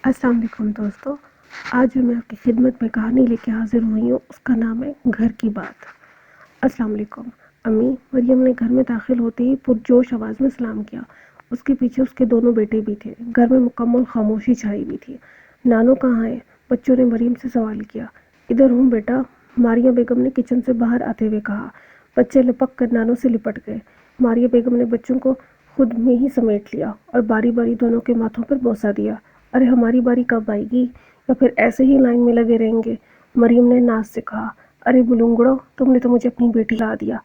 अस्सलाम वालेकुम दोस्तों। आज मैं आपकी खिदमत में कहानी लेके हाजिर हुई हूँ। उसका नाम है घर की बात। अस्सलाम वालेकुम। अम्मी मरियम ने घर में दाखिल होते ही पुरजोश आवाज़ में सलाम किया। उसके पीछे उसके दोनों बेटे भी थे। घर में मुकम्मल खामोशी छाई हुई थी। नानो कहाँ है? बच्चों ने मरियम से सवाल किया। इधर हूँ बेटा, मारिया बेगम ने किचन से बाहर आते हुए कहा। बच्चे लपक कर नानो से लिपट गए। मारिया बेगम ने बच्चों को खुद में ही समेट लिया और बारी बारी दोनों के माथों पर बोसा दिया। अरे हमारी बारी कब आएगी, या फिर ऐसे ही लाइन में लगे रहेंगे? मरियम ने नाज से कहा। अरे बुलुंगड़ो, तुमने तो मुझे अपनी बेटी ला दिया।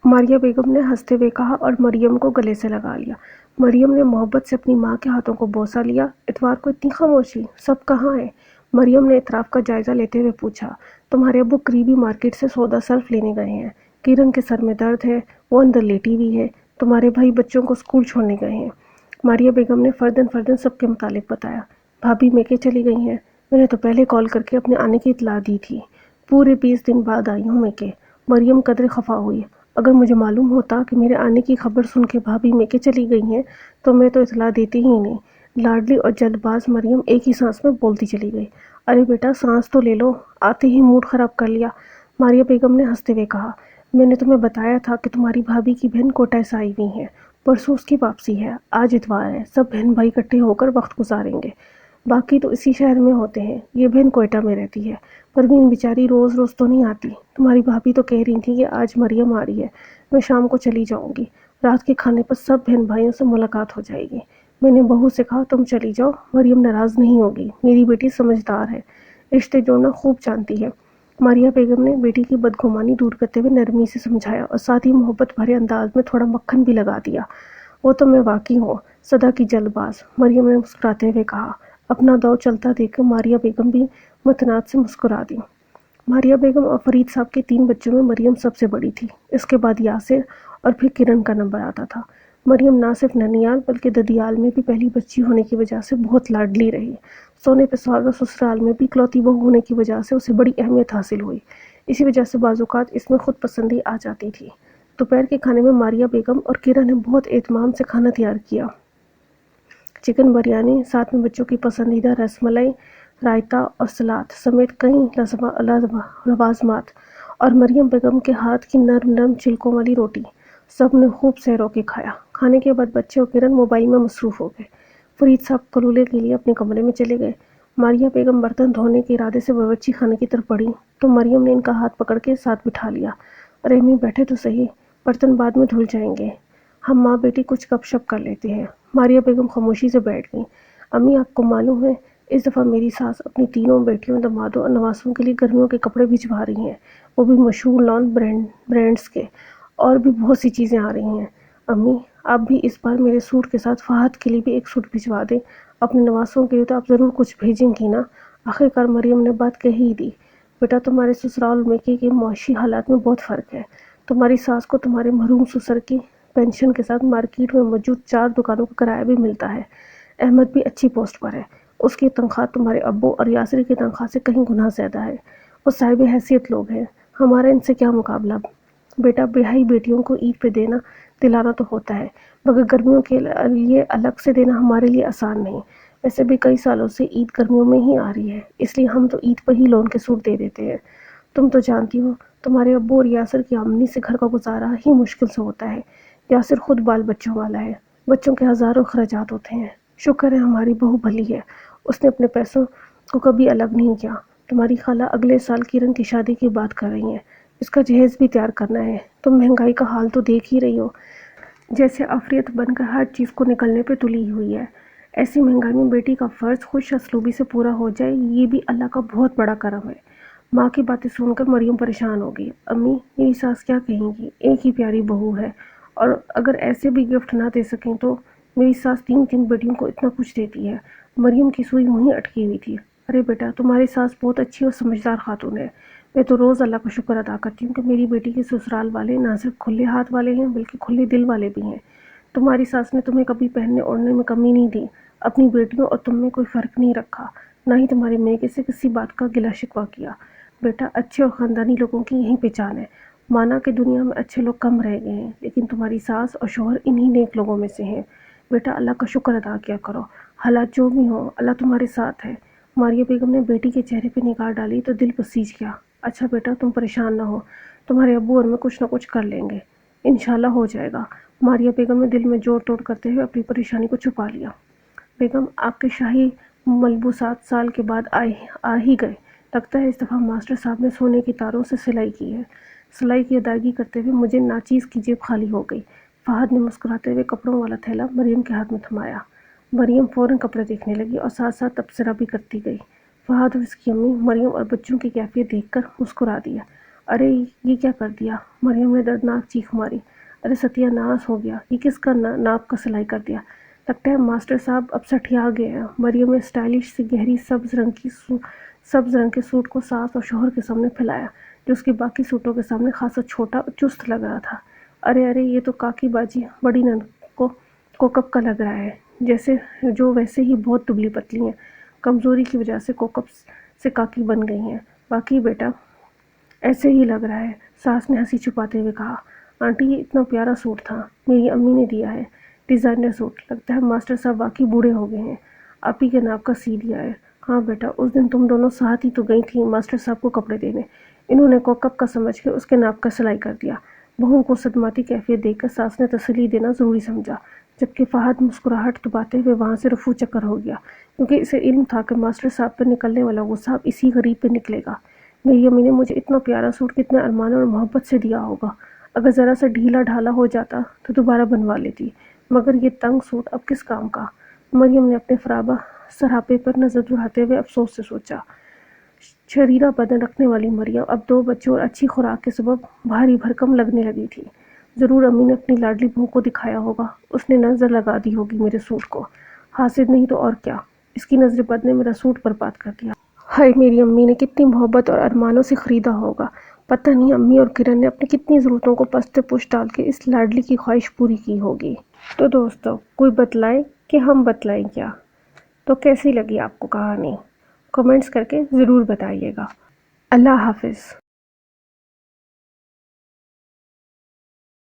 मारिया बेगम ने हंसते हुए कहा और मरियम को गले से लगा लिया। मरियम ने मोहब्बत से अपनी माँ के हाथों को बोसा लिया। इतवार को इतनी खामोशी, सब कहाँ है? मरियम ने इतराफ़ का जायज़ा लेते हुए पूछा। तुम्हारे अब्बू करीबी मार्केट से सौदा सर्फ लेने गए हैं। किरण के सर में दर्द है, वो अंदर लेटी हुई है। तुम्हारे भाई बच्चों को स्कूल छोड़ने गए हैं। मारिया बेगम ने फर्दन फर्दन सबके मुतालिक बताया। भाभी मेके चली गई हैं। मैंने तो पहले कॉल करके अपने आने की इतला दी थी। पूरे 20 दिन बाद आई हूँ मेके। मरियम कदरे खफा हुई। अगर मुझे मालूम होता कि मेरे आने की खबर सुन के भाभी मेके चली गई हैं तो मैं तो इतला देती ही नहीं। लाडली और जल्दबाज मरियम एक ही सांस में बोलती चली गई। अरे बेटा सांस तो ले लो, आते ही मूड ख़राब कर लिया। मारिया बेगम ने हंसते हुए कहा। मैंने तुम्हें बताया था कि तुम्हारी भाभी की बहन कोटा से आई हुई हैं। परसों उसकी वापसी है। आज इतवार है, सब बहन भाई इकट्ठे होकर वक्त गुजारेंगे। बाकी तो इसी शहर में होते हैं। ये बहन कोयटा में रहती है। परवीन बेचारी रोज़ रोज़ तो नहीं आती। तुम्हारी भाभी तो कह रही थी कि आज मरियम आ रही है, मैं शाम को चली जाऊंगी। रात के खाने पर सब बहन भाइयों से मुलाकात हो जाएगी। मैंने बहू से कहा तुम चली जाओ, मरियम नाराज़ नहीं होगी। मेरी बेटी समझदार है, रिश्ते जोड़ना खूब जानती है। मारिया बेगम ने बेटी की बदगुमानी दूर करते हुए नरमी से समझाया और साथ ही मोहब्बत भरे अंदाज में थोड़ा मक्खन भी लगा दिया। वो तो मैं वाकई हूँ, सदा की जल्दबाज, मरियम ने मुस्कुराते हुए कहा। अपना दौर चलता देखकर मारिया बेगम भी मुतनाद से मुस्कुरा दी। मारिया बेगम और फरीद साहब के 3 बच्चों में मरियम सबसे बड़ी थी। इसके बाद यासिर और फिर किरण का नंबर आता था। मरियम ना सिर्फ ननियाल बल्कि ददियाल में भी पहली बच्ची होने की वजह से बहुत लाडली रही। सोने पे सुहागा ससुराल में भी इकलौती बहू होने की वजह से उसे बड़ी अहमियत हासिल हुई। इसी वजह से बाज़-औक़ात इसमें खुद पसंदी आ जाती थी। दोपहर के खाने में मारिया बेगम और किरण ने बहुत एहतमाम से खाना तैयार किया। चिकन बिरयानी, साथ में बच्चों की पसंदीदा रसमलाई, रायता और सलाद समेत कई लवाज़मात और मरियम बेगम के हाथ की नरम नरम छिलकों वाली रोटी। सब ने खूब सैर के खाया। खाने के बाद बच्चे और किरण मोबाइल में मसरूफ़ हो गए। फरीद साहब कलूले के लिए अपने कमरे में चले गए। मारिया बेगम बर्तन धोने के इरादे से बावर्ची खाने की तरफ बढ़ी तो मरियम ने इनका हाथ पकड़ के साथ बिठा लिया। अरे अम्मी बैठे तो सही, बर्तन बाद में धुल जाएंगे, हम माँ बेटी कुछ गपशप कर लेते हैं। मारिया बेगम खामोशी से बैठ गईं। अम्मी आपको मालूम है, इस दफ़ा मेरी सास अपनी तीनों बेटियों, दमादों और नवासों के लिए गर्मियों के कपड़े भिजवा रही हैं, वो भी मशहूर लॉन ब्रांड्स के। और भी बहुत सी चीज़ें आ रही हैं। अम्मी आप भी इस बार मेरे सूट के साथ फहद के लिए भी एक सूट भिजवा दें। अपने नवासों के लिए तो आप ज़रूर कुछ भेजेंगी ना। आखिरकार मरियम ने बात कह ही दी। बेटा तुम्हारे ससुराल में के मुआशी हालात में बहुत फ़र्क है। तुम्हारी सास को तुम्हारे मरहूम ससुर की पेंशन के साथ मार्केट में मौजूद 4 दुकानों का किराया भी मिलता है। अहमद भी अच्छी पोस्ट पर है। उसकी तनख्वाह तुम्हारे अब्बू और यासिर की तनख्वाह से कहीं गुना ज़्यादा है। वो साहिब हैसियत लोग हैं। हमारा इनसे क्या मुकाबला। बेटा ब्याही बेटियों को ईद पे देना दिलाना तो होता है, मगर गर्मियों के लिए अलग से देना हमारे लिए आसान नहीं। वैसे भी कई सालों से ईद गर्मियों में ही आ रही है, इसलिए हम तो ईद पर ही लोन के सूट दे देते हैं। तुम तो जानती हो, तुम्हारे अब्बू और यासिर की आमदनी से घर का गुजारा ही मुश्किल से होता है। यासिर खुद बाल बच्चों वाला है, बच्चों के हज़ारों अखराजात होते हैं। शुक्र है हमारी बहू भली है, उसने अपने पैसों को कभी अलग नहीं किया। तुम्हारी खाला अगले साल किरण की शादी की बात कर रही हैं, इसका जहेज़ भी तैयार करना है। तुम महंगाई का हाल तो देख ही रही हो, जैसे अफरियत बनकर हर चीज़ को निकलने पे तुली हुई है। ऐसी महंगाई में बेटी का फ़र्ज़ खुश असलूबी से पूरा हो जाए, ये भी अल्लाह का बहुत बड़ा करम है। माँ की बातें सुनकर मरियम परेशान हो गई। अम्मी मेरी सास क्या कहेंगी, एक ही प्यारी बहू है, और अगर ऐसे भी गिफ्ट ना दे सकें तो। मेरी सास 3 बेटियों को इतना कुछ देती है। मरियम की सुई वहीं अटकी हुई थी। अरे बेटा तुम्हारी सास बहुत अच्छी और समझदार खातून है। मैं तो रोज़ अल्लाह का शुक्र अदा करती हूँ कि मेरी बेटी के ससुराल वाले ना सिर्फ खुले हाथ वाले हैं बल्कि खुले दिल वाले भी हैं। तुम्हारी सास ने तुम्हें कभी पहनने ओढ़ने में कमी नहीं दी, अपनी बेटियों और तुम में कोई फ़र्क नहीं रखा, ना ही तुम्हारे मेके से किसी बात का गिला शिकवा किया। बेटा अच्छे और ख़ानदानी लोगों की यही पहचान है। माना कि दुनिया में अच्छे लोग कम रह गए हैं, लेकिन तुम्हारी सास और शौहर इन्हीं नेक लोगों में से हैं। बेटा अल्लाह का शुक्र अदा किया करो। حالات جو بھی ہوں اللہ تمہارے ساتھ ہے۔ ماریہ بیگم نے بیٹی کے چہرے پہ نگاہ ڈالی تو دل بسیج گیا۔ اچھا بیٹا تم پریشان نہ ہو، تمہارے ابو اور میں کچھ نہ کچھ کر لیں گے، انشاءاللہ ہو جائے گا۔ ماریہ بیگم نے دل میں جوڑ توڑ کرتے ہوئے اپنی پریشانی کو چھپا لیا۔ بیگم آپ کے شاہی ملبوسات سال کے بعد آ ہی گئے، لگتا ہے اس دفعہ ماسٹر صاحب نے سونے کی تاروں سے سلائی کی ہے۔ سلائی کی ادائیگی کرتے ہوئے مجھے ناچیز کی جیب خالی ہو گئی۔ فہد نے مسکراتے ہوئے کپڑوں والا تھیلا مریم کے ہاتھ میں تھمایا۔ مریم فوراً کپڑے دیکھنے لگی اور ساتھ ساتھ تبصرہ بھی کرتی گئی۔ فہد اور اس کی امی مریم اور بچوں کی کیفیت دیکھ کر مسکرا دیا۔ ارے یہ کیا کر دیا؟ مریم نے دردناک چیخ ماری۔ ارے ستیہ ناس ہو گیا، یہ کس کا ناپ کا سلائی کر دیا؟ لگتا ہے ماسٹر صاحب اب سٹھیا گئے ہیں۔ مریم نے اسٹائلش سے گہری سبز رنگ کے سوٹ کو ساس اور شوہر کے سامنے پھیلایا، جو اس کے باقی سوٹوں کے سامنے خاصا چھوٹا اور چست لگ رہا تھا۔ ارے یہ تو کاکی باجی بڑی نند کوکب کا لگ رہا ہے، جو ویسے ہی بہت دبلی پتلی ہیں، کمزوری کی وجہ سے کوکب سے کاکی بن گئی ہیں۔ باقی بیٹا ایسے ہی لگ رہا ہے، ساس نے ہنسی چھپاتے ہوئے کہا۔ آنٹی یہ اتنا پیارا سوٹ تھا، میری امی نے دیا ہے، ڈیزائنر سوٹ، لگتا ہے ماسٹر صاحب واقعی بوڑھے ہو گئے ہیں، آپ ہی کے ناپ کا سی دیا ہے۔ ہاں بیٹا اس دن تم دونوں ساتھ ہی تو گئی تھیں ماسٹر صاحب کو کپڑے دینے، انہوں نے کوکب کا سمجھ کے اس کے ناپ کا سلائی کر دیا۔ بہو کو صدماتی کیفیت دیکھ کر ساس نے تسلی دینا ضروری سمجھا، جبکہ فہد مسکراہٹ دباتے ہوئے وہاں سے رفو چکر ہو گیا، کیونکہ اسے علم تھا کہ ماسٹر صاحب پر نکلنے والا غصہ اب اسی غریب پہ نکلے گا۔ میری امی نے مجھے اتنا پیارا سوٹ کتنے ارمان اور محبت سے دیا ہوگا، اگر ذرا سا ڈھیلا ڈھالا ہو جاتا تو دوبارہ بنوا لیتی، مگر یہ تنگ سوٹ اب کس کام کا؟ مریم نے اپنے فرابہ سراپے پر نظر دوڑاتے ہوئے افسوس سے سوچا۔ شریرہ بدن رکھنے والی مریم اب 2 بچوں اور اچھی خوراک کے سبب بھاری بھرکم لگنے لگی تھی۔ ضرور امی نے اپنی لاڈلی بہو کو دکھایا ہوگا، اس نے نظر لگا دی ہوگی میرے سوٹ کو، حاسد نہیں تو اور کیا، اس کی نظر بد نے میرا سوٹ برباد کر دیا۔ ہائے میری امی نے کتنی محبت اور ارمانوں سے خریدا ہوگا، پتہ نہیں امی اور کرن نے اپنی کتنی ضرورتوں کو پست پوش ڈال کے اس لاڈلی کی خواہش پوری کی ہوگی۔ تو دوستو کوئی بتلائے کہ ہم بتلائیں کیا؟ تو کیسی لگی آپ کو کہانی؟ کمنٹس کر کے ضرور بتائیے گا۔ اللہ حافظ۔